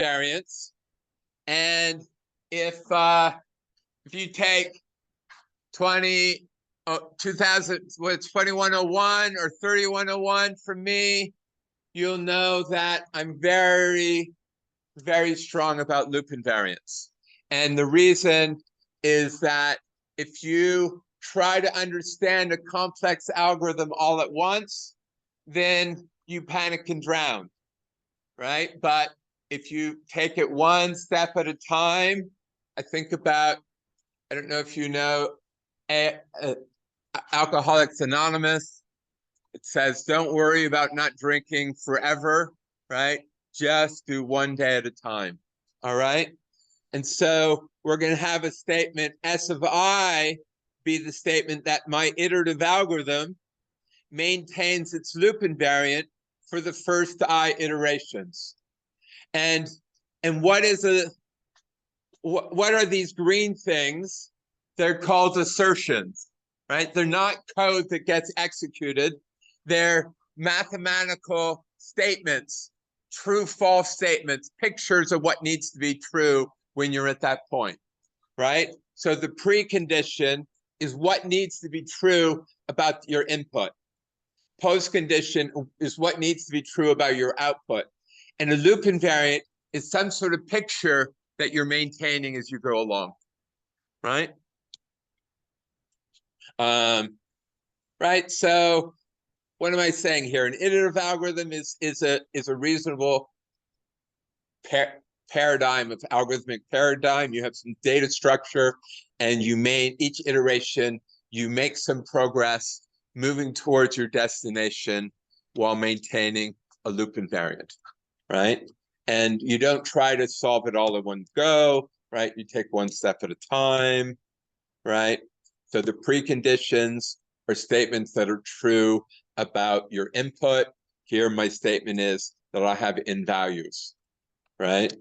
variance, and if you take 2101 or 3101 from me, you'll know that I'm very, very strong about loop invariants. And the reason is that if you try to understand a complex algorithm all at once, then you panic and drown, right? But if you take it one step at a time, I don't know if you know Alcoholics Anonymous. It says, don't worry about not drinking forever, right? Just do one day at a time, all right? And so we're going to have a statement S of I be the statement that my iterative algorithm maintains its loop invariant for the first I iterations. And what are these green things? They're called assertions, right? They're not code that gets executed. They're mathematical statements, true, false statements, pictures of what needs to be true when you're at that point, right? So the precondition is what needs to be true about your input. Postcondition is what needs to be true about your output. And a loop invariant is some sort of picture that you're maintaining as you go along, right? Right. So what am I saying here? An iterative algorithm is a reasonable paradigm of algorithmic paradigm. You have some data structure, and each iteration you make some progress moving towards your destination while maintaining a loop invariant, right? And you don't try to solve it all in one go, right? You take one step at a time, right? So the preconditions are statements that are true about your input. Here, my statement is that I have in values, right?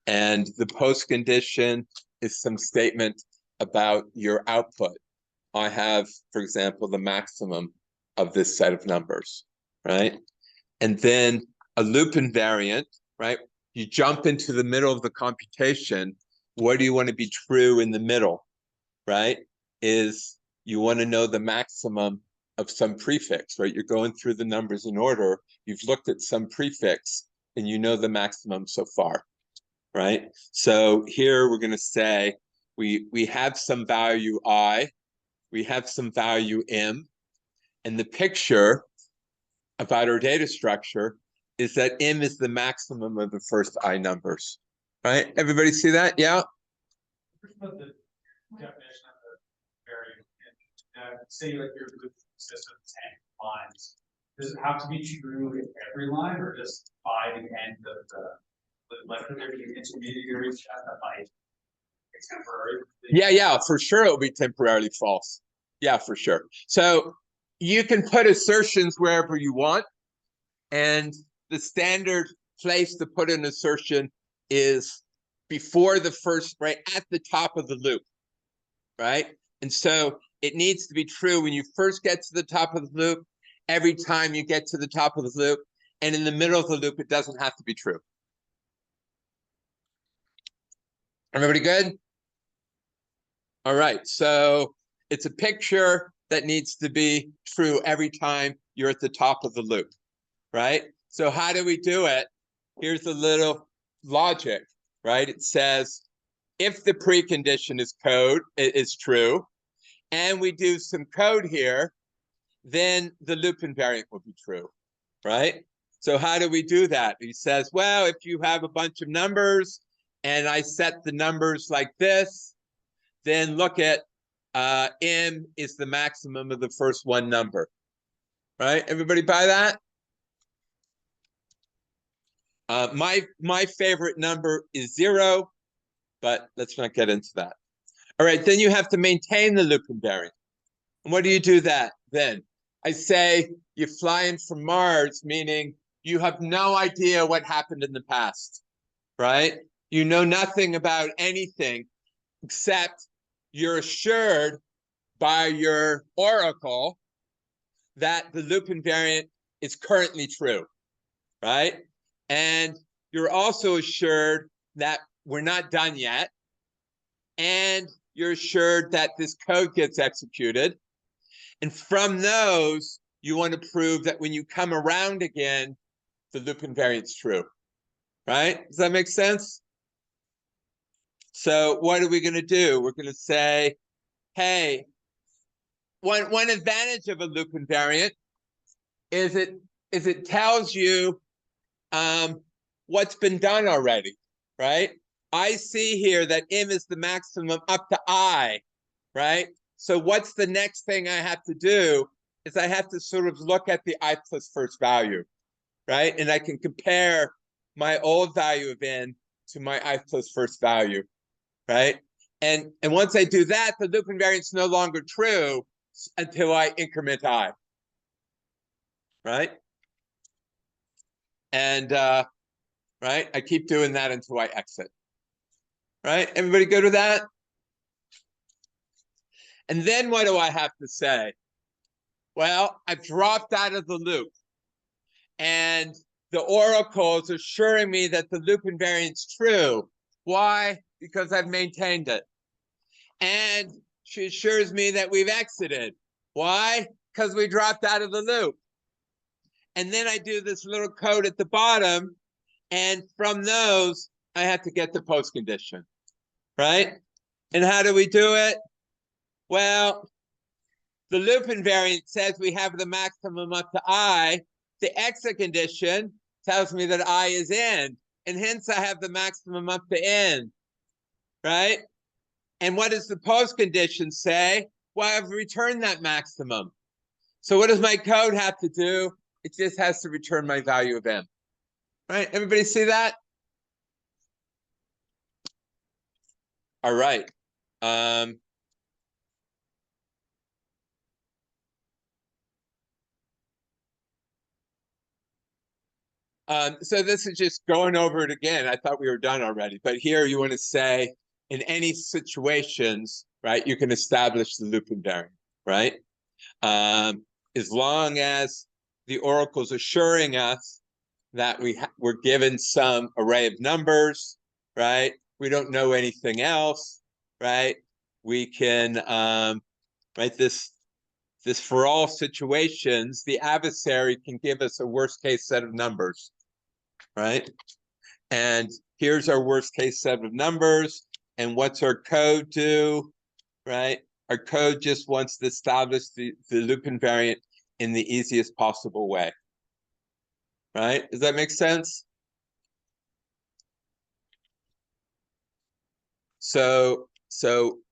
And the postcondition is some statement about your output. I have, for example, the maximum of this set of numbers, right? And then a loop invariant, right? You jump into the middle of the computation. What do you want to be true in the middle, right? Is you want to know the maximum of some prefix, right? You're going through the numbers in order. You've looked at some prefix, and you know the maximum so far, right? So here we're going to say we have some value I, we have some value M, and the picture about our data structure is that M is the maximum of the first I numbers, right? Everybody see that? Yeah? About the definition of the variable. Say like your loop system 10 lines. Does it have to be true in every line, or just by the end of the like could there be an intermediary step that might be temporary? Yeah, for sure it'll be temporarily false. Yeah, for sure. So you can put assertions wherever you want, and the standard place to put an assertion is before the first, right at the top of the loop, right? And so it needs to be true when you first get to the top of the loop, every time you get to the top of the loop, and in the middle of the loop, it doesn't have to be true. Everybody good? All right, so it's a picture that needs to be true every time you're at the top of the loop, right? So how do we do it? Here's a little logic, right? It says if the precondition is true, and we do some code here, then the loop invariant will be true, right? So how do we do that? He says, well, if you have a bunch of numbers and I set the numbers like this, then look at M is the maximum of the first one number, right? Everybody buy that? My favorite number is 0, but let's not get into that. All right, then you have to maintain the loop invariant. And what do you do that then? I say you fly in from Mars, meaning you have no idea what happened in the past, right? You know nothing about anything except you're assured by your oracle that the loop invariant is currently true, right? And you're also assured that we're not done yet. And you're assured that this code gets executed. And from those, you want to prove that when you come around again, the loop invariant's true, right? Does that make sense? So what are we going to do? We're going to say, hey, one advantage of a loop invariant is it tells you what's been done already, right? I see here that m is the maximum up to I, right? So what's the next thing I have to do is I have to sort of look at the I plus first value, right? And I can compare my old value of n to my I plus first value, right? And once I do that, the loop invariant's no longer true until I increment I, right? And right, I keep doing that until I exit, right? Everybody good with that? And then what do I have to say? Well, I've dropped out of the loop, and the oracle is assuring me that the loop invariant's true. Why? Because I've maintained it. And she assures me that we've exited. Why? Because we dropped out of the loop. And then I do this little code at the bottom, and from those, I have to get the post condition, right? And how do we do it? Well, the loop invariant says we have the maximum up to I. The exit condition tells me that I is n, and hence I have the maximum up to n, right? And what does the post condition say? Well, I've returned that maximum. So what does my code have to do? It just has to return my value of n, right? Everybody see that? All right. So this is just going over it again. I thought we were done already, but here you want to say in any situations, right, you can establish the loop invariant, right? As long as the oracle's assuring us that we're given some array of numbers, right? We don't know anything else, right? We can, right, this for all situations, the adversary can give us a worst case set of numbers, right? And here's our worst case set of numbers. And what's our code do, right? Our code just wants to establish the loop invariant in the easiest possible way, right? Does that make sense? So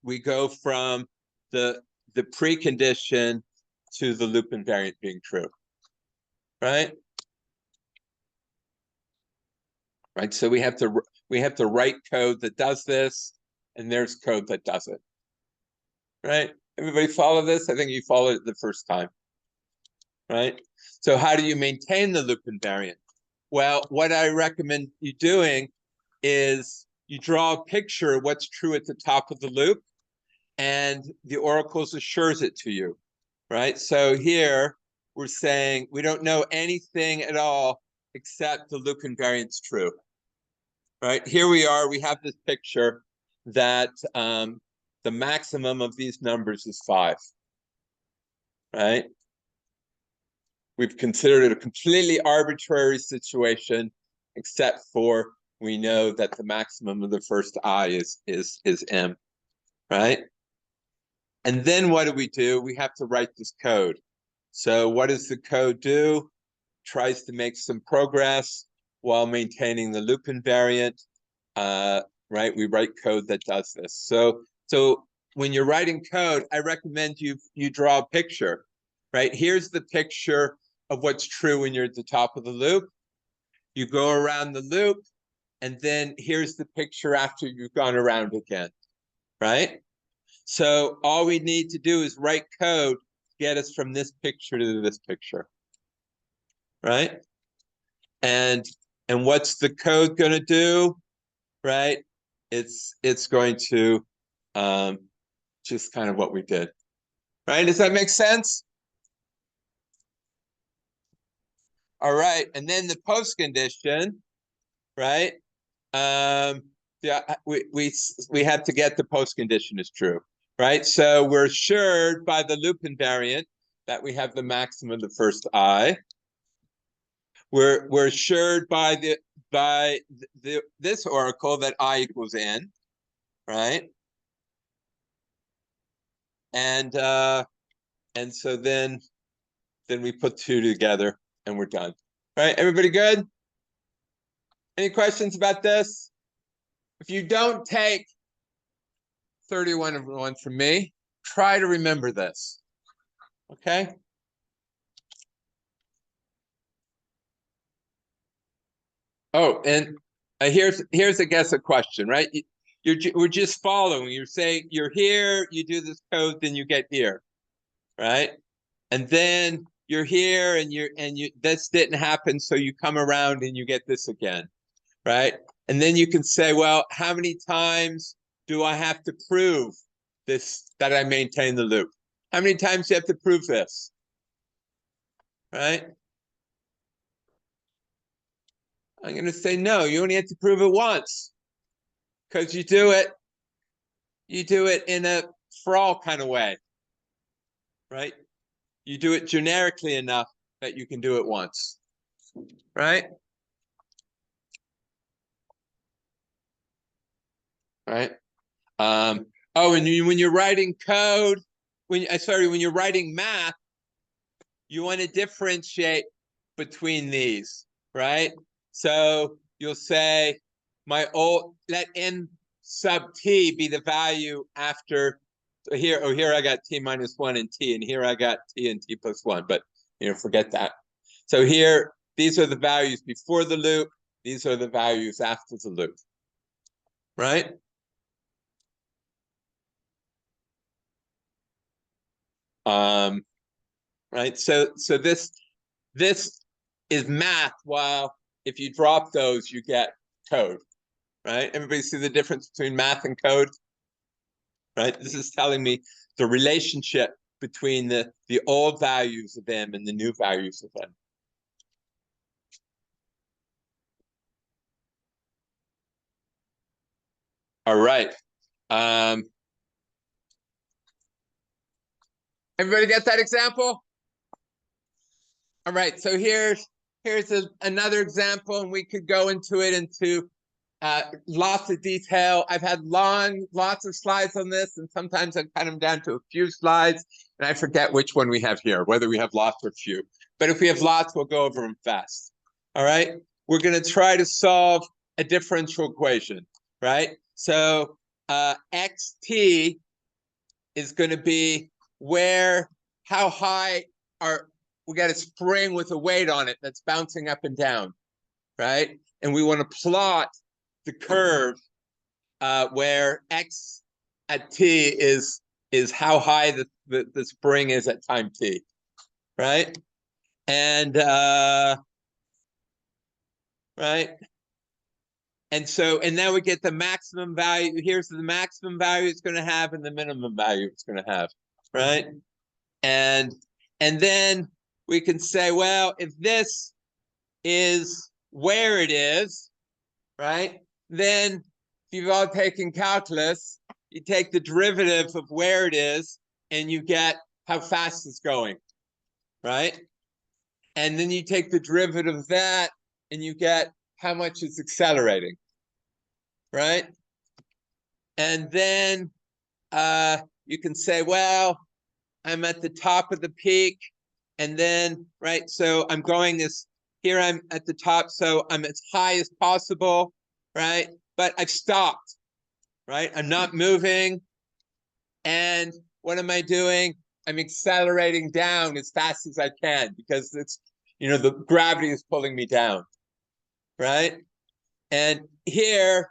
we go from the precondition to the loop invariant being true, right? Right. So we have to write code that does this, and there's code that does it. Right? Everybody follow this? I think you followed it the first time. Right? So how do you maintain the loop invariant? Well, what I recommend you doing is you draw a picture of what's true at the top of the loop, and the oracle assures it to you. Right? So here we're saying we don't know anything at all except the loop invariant's true. Right? Here we are, we have this picture that the maximum of these numbers is 5. Right? We've considered it a completely arbitrary situation, except for we know that the maximum of the first I is m, right? And then what do? We have to write this code. So what does the code do? Tries to make some progress while maintaining the loop invariant. Right? We write code that does this. So when you're writing code, I recommend you draw a picture. Right? Here's the picture of what's true when you're at the top of the loop. You go around the loop, and then here's the picture after you've gone around again. Right? So all we need to do is write code to get us from this picture to this picture. Right? And what's the code going to do? Right? It's going to just kind of what we did. Right? Does that make sense? All right. And then the post condition, right? Yeah, we have to get the post condition is true, right? So we're assured by the loop invariant that we have the maximum of the first I. We're assured by this oracle that I equals n, right? And so then we put two together and we're done. Right? Everybody good? Any questions about this? If you don't take 31 from me, try to remember this. Okay? Oh, and here's I guess a question, right? We're just following. You're saying you're here, you do this code, then you get here, right? And then you're here, and you this didn't happen, so you come around and you get this again, right? And then you can say, well, how many times do I have to prove this, that I maintain the loop? How many times do you have to prove this, right? I'm going to say no. You only have to prove it once, because you do it in a for all kind of way, right? You do it generically enough that you can do it once, right? Right. Oh, and when you're writing code, when you're writing math, you want to differentiate between these, right? So you'll say let n sub t be the value after here. Oh, here I got t minus 1 and t, and here I got t and t plus 1, but forget that. So here, these are the values before the loop. These are the values after the loop, right? Right. So this is math, while if you drop those, you get code, right? Everybody see the difference between math and code, right? This is telling me the relationship between the old values of m and the new values of m. All right. Everybody get that example? All right. So here's another example, and we could go into lots of detail. I've had lots of slides on this, and sometimes I cut them down to a few slides, and I forget which one we have here, whether we have lots or few. But if we have lots, we'll go over them fast. All right? We're going to try to solve a differential equation, right? So xt is going to be how high we got a spring with a weight on it that's bouncing up and down, right? And we want to plot the curve where x at t is how high the spring is at time t, right? And right. And now we get the maximum value. Here's the maximum value it's going to have and the minimum value it's going to have, right? And then we can say, well, if this is where it is, right? Then if you've all taken calculus, you take the derivative of where it is and you get how fast it's going, right? And then you take the derivative of that and you get how much it's accelerating, right? And then you can say, well, I'm at the top of the peak, and then, right, so I'm going here I'm at the top, so I'm as high as possible, right? But I've stopped, right? I'm not moving. And what am I doing? I'm accelerating down as fast as I can because it's, the gravity is pulling me down, right? And here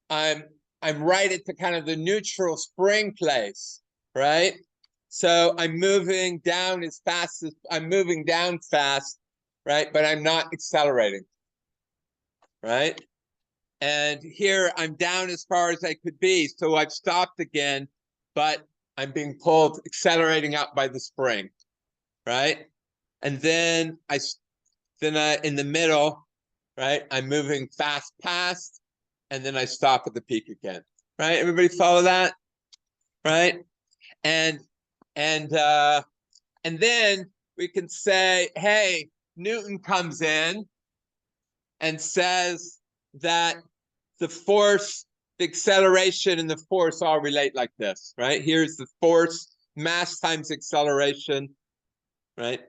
I'm right at the kind of the neutral spring place, right? So I'm moving down fast, right? But I'm not accelerating, right? And here I'm down as far as I could be. So I've stopped again, but I'm being pulled, accelerating up by the spring, right? And then in the middle, right? I'm moving fast past, and then I stop at the peak again, right? Everybody follow that, right? And then we can say, hey, Newton comes in and says that the force, the acceleration, and the force all relate like this, right? Here's the force, mass times acceleration, right?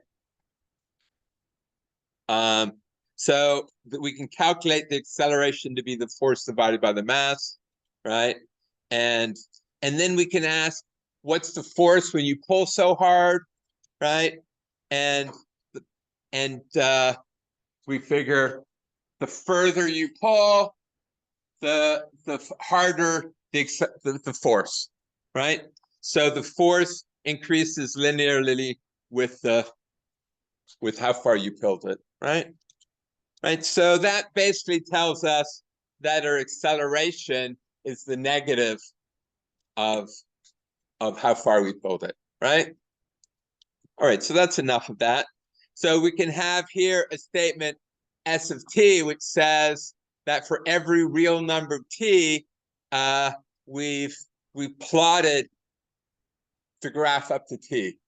So that we can calculate the acceleration to be the force divided by the mass, right? And then we can ask, what's the force when you pull so hard, right? And we figure the further you pull, the harder the force, right? So the force increases linearly with how far you pulled it, right? Right. So that basically tells us that our acceleration is the negative of how far we pulled it, right? All right, so that's enough of that. So we can have here a statement S of t, which says that for every real number t, we've plotted the graph up to t,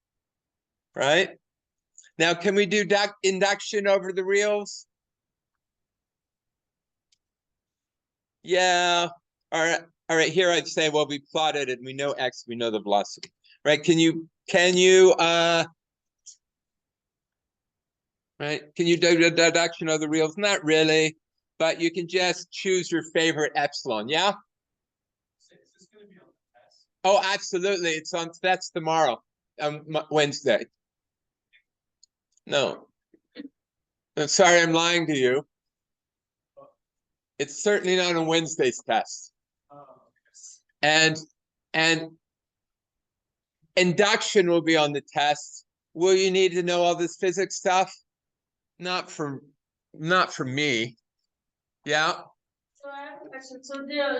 right? Now, can we do induction over the reals? Yeah. All right. All right. Here I'd say, well, we plotted it and we know x, we know the velocity, right? Can you right? Can you do the deduction of the reals? Not really, but you can just choose your favorite epsilon. Yeah. Is this going to be on the test? Oh, absolutely. That's tomorrow, Wednesday. No. I'm sorry, I'm lying to you. It's certainly not on Wednesday's test. Yes. And induction will be on the test. Will you need to know all this physics stuff? Not for me. Yeah. So I have a question. So I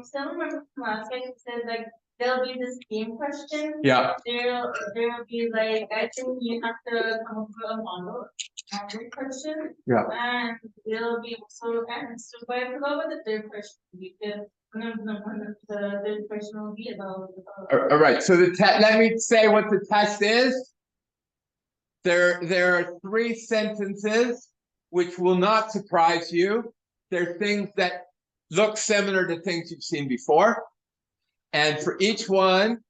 still remember from last time you said like there'll be this game question. Yeah. There'll be like I think you have to come up with a model question. Yeah. And there'll be so but I forgot what the third question would be. The third question will be about. All right. So let me say what the test is. There are 3 sentences which will not surprise you. They're things that look similar to things you've seen before. And for each one,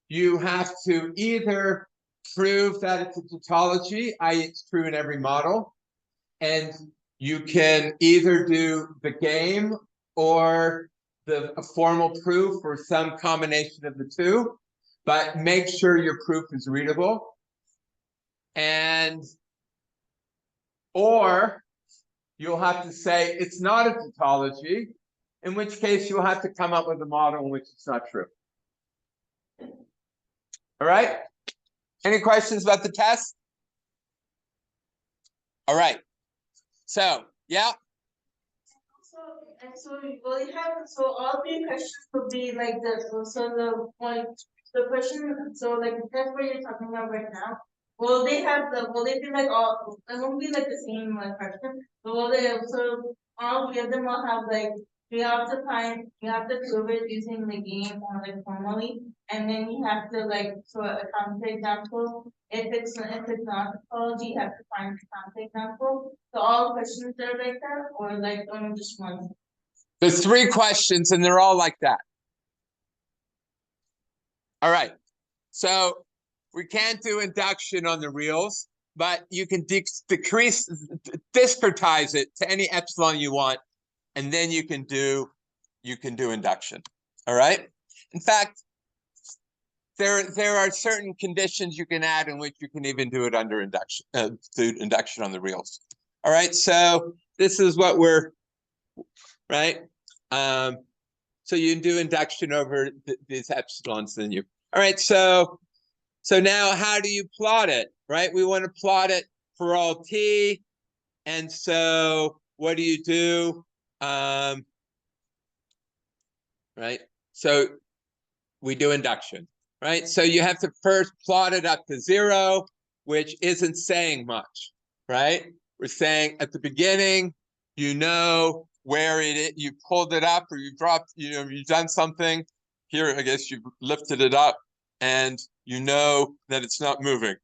you have to either prove that it's a tautology, i.e. it's true in every model. And you can either do the game or a formal proof or some combination of the two, but make sure your proof is readable. Or you'll have to say it's not a tautology, in which case you'll have to come up with a model in which it's not true. All right? Any questions about the test? All right. So, yeah. So all 3 questions will be like this. So the question, so like the test where you're talking about right now, will they be like all, it won't be like the same question, but so all 3 of them will have like, you have to prove it using the game or like formally, and then you have to like, so a counterexample, if it's not tautology, you have to find a counterexample. So all questions are like that, or like only just one? There's 3 questions and they're all like that. All right. So we can't do induction on the reals, but you can discretize it to any epsilon you want, and then you can do induction. All right. In fact, there are certain conditions you can add in which you can even do it under induction, do induction on the reals. All right. So this is what we're right. So you can do induction over these epsilons, then you. All right. So now how do you plot it? Right. We want to plot it for all t, and so what do you do? Right. So we do induction. Right. So you have to first plot it up to 0, which isn't saying much. Right. We're saying at the beginning, you know where it is, you pulled it up or you dropped, you've done something. Here, I guess you've lifted it up and you know that it's not moving,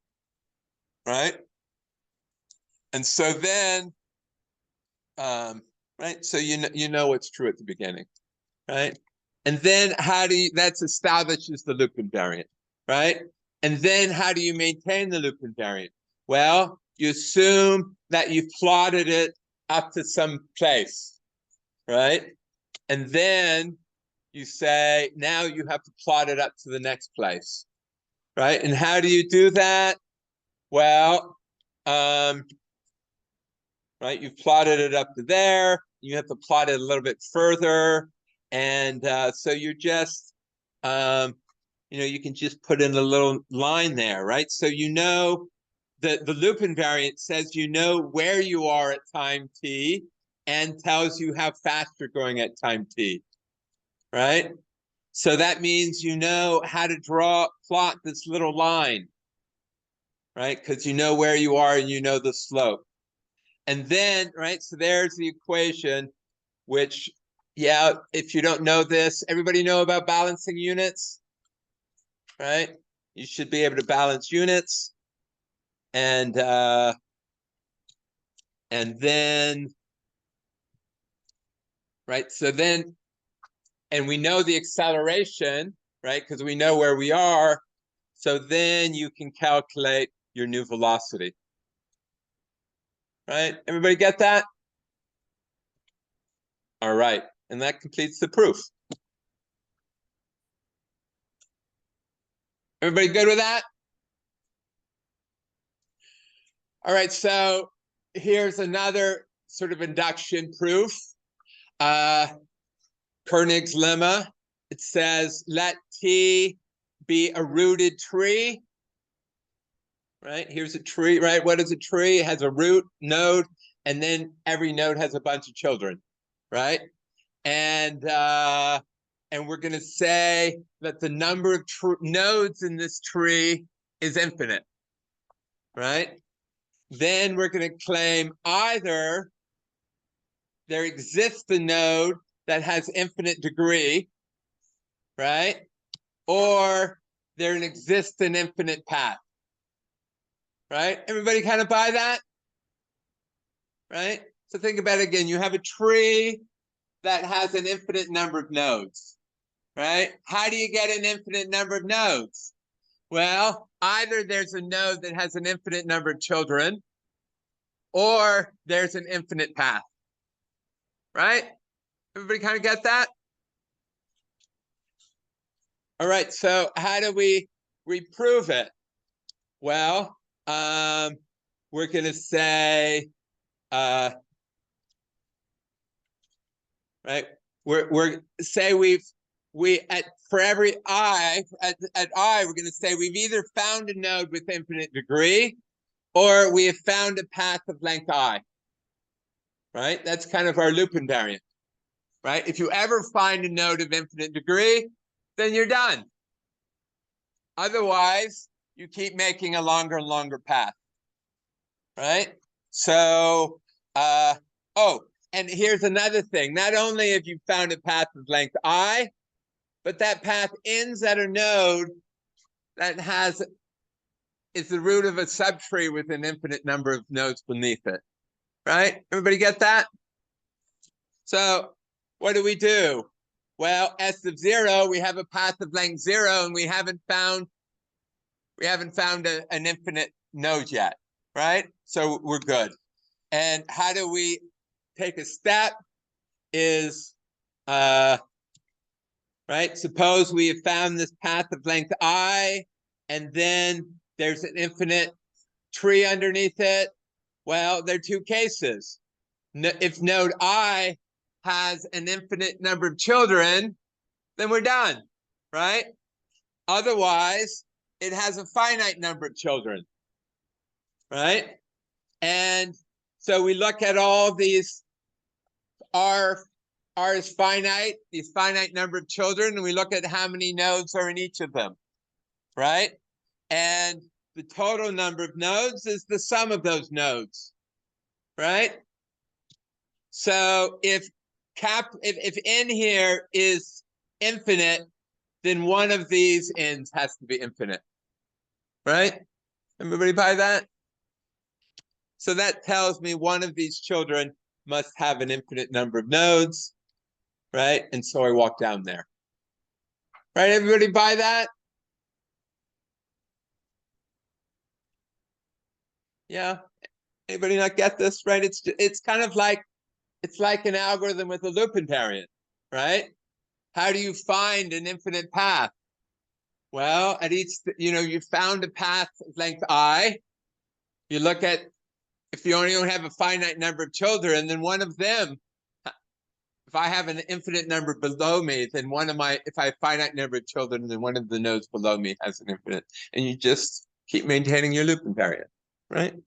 right? And so then, right? So you know what's true at the beginning, right? And then that establishes the loop invariant, right? And then how do you maintain the loop invariant? Well, you assume that you've plotted it up to some place, right? And then you say, now you have to plot it up to the next place, right? And how do you do that? Well, right, you've plotted it up to there. You have to plot it a little bit further. And so you're just, you can just put in a little line there, right? So you know that the loop invariant says you know where you are at time t and tells you how fast you're going at time t, right? So that means you know how to plot this little line, right? Because you know where you are and you know the slope. And then, right, so there's the equation, which, yeah, if you don't know this, everybody know about balancing units, right? You should be able to balance units. And then, right, so then, and we know the acceleration, right, because we know where we are. So then you can calculate your new velocity. Right? Everybody get that? All right. And that completes the proof. Everybody good with that? All right. So here's another sort of induction proof. Konig's lemma. It says, let T be a rooted tree. Right? Here's a tree, right? What is a tree? It has a root node, and then every node has a bunch of children, right? And we're going to say that the number of nodes in this tree is infinite, right? Then we're going to claim either there exists a node that has infinite degree, right? Or there exists an infinite path, right? Everybody kind of buy that, right? So think about it again. You have a tree that has an infinite number of nodes, right? How do you get an infinite number of nodes? Well, either there's a node that has an infinite number of children, or there's an infinite path, right? Everybody kind of get that? All right, so how do we prove it? Well, we're going to say, right? We're say for every I at I, we're going to say we've either found a node with infinite degree, or we have found a path of length I. Right? That's kind of our loop invariant. Right? If you ever find a node of infinite degree, then you're done. Otherwise, you keep making a longer and longer path. Right? So, and here's another thing. Not only have you found a path of length I, but that path ends at a node that is the root of a subtree with an infinite number of nodes beneath it. Right? Everybody get that? So what do? Well, S of 0, we have a path of length 0, and we haven't found an infinite node yet, right? So we're good. And how do we take a step? Is right? Suppose we have found this path of length I, and then there's an infinite tree underneath it. Well, there are two cases. If node I has an infinite number of children, then we're done, right? Otherwise, it has a finite number of children, right? And so we look at all these R is finite, these finite number of children, and we look at how many nodes are in each of them, right? And the total number of nodes is the sum of those nodes, right? So if n here is infinite, then one of these n's has to be infinite, right? Everybody buy that? So that tells me one of these children must have an infinite number of nodes, right? And so I walk down there. Right, everybody buy that? Yeah. Anybody not get this? Right? It's kind of like an algorithm with a loop invariant, right? How do you find an infinite path? Well, at each, you found a path of length I. You look at, if you only have a finite number of children, then one of them, if I have an infinite number below me, then if I have a finite number of children, then one of the nodes below me has an infinite. And you just keep maintaining your loop invariant, right?